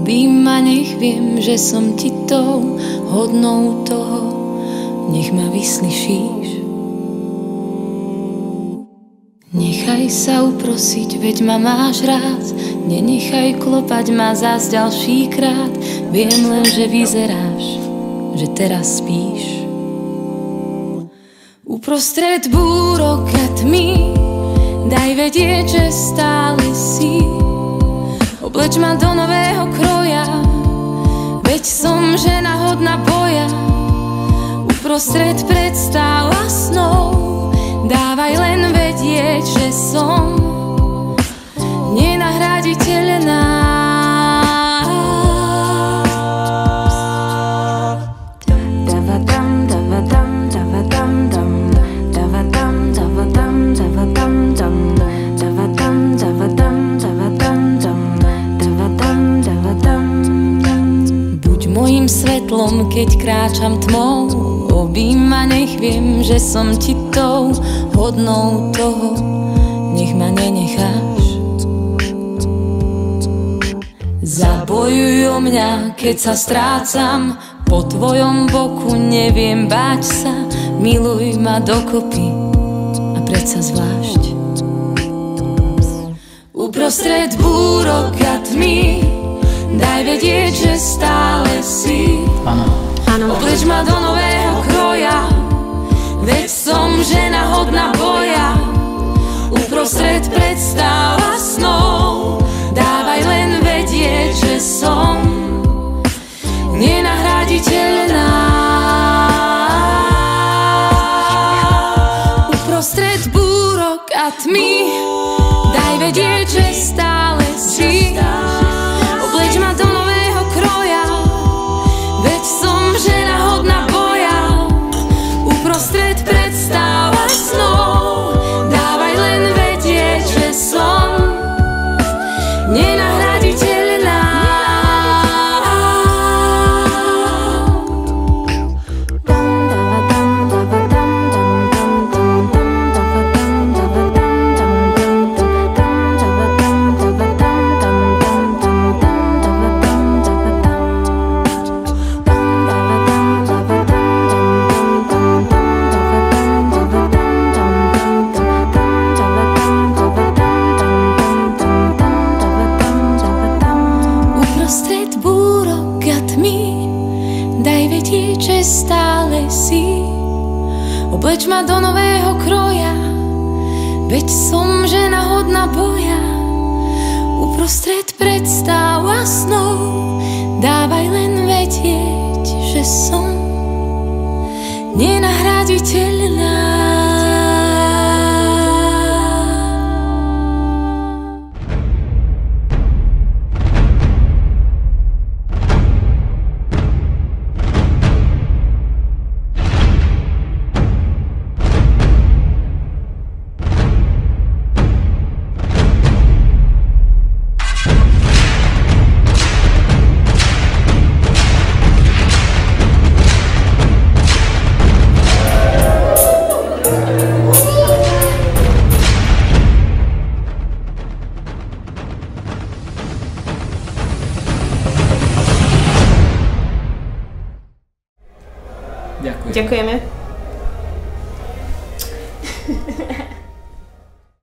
Objíma, nech viem, že som ti tou hodnou toho, nech ma vyslyšíš. Nechaj sa uprosiť, veď ma máš rád, nenechaj klopať ma zás ďalší krát. Viem len, že vyzeráš, že teraz spíš. Uprostred búrok a tmy daj vedieť, že stále si. Obleč ma do nového kroja, veď som žena hodná boja. Uprostred predstáv a snov dávaj len vedieť, že som nenahraditeľná. Mojím svetlom, keď kráčam tmou, objíma, nech viem, že som ti tou hodnou toho, nech ma nenecháš. Zabojuj o mňa, keď sa strácam, po tvojom boku neviem báť sa. Miluj ma dokopy a predsa zvlášť. Uprostred búrok a tmy daj vedieť, že stále si. Obleč ma do nového kroja, veď som žena hodná boja. Uprostred predstáv a snov dávaj len vedieť, že som nenahraditeľná. Uprostred búrok a tmy daj vedieť, že stále si. Obleč ma do nového kroja, veď som žena hodná boja. Uprostred predstáv a snov dávaj len vedieť, že som nenahraditeľná. Obleč ma do nového kroja, veď som žena hodná boja. Uprostred predstáv a snov dávaj len vedieť, že som nenahraditeľná. Ďakujeme.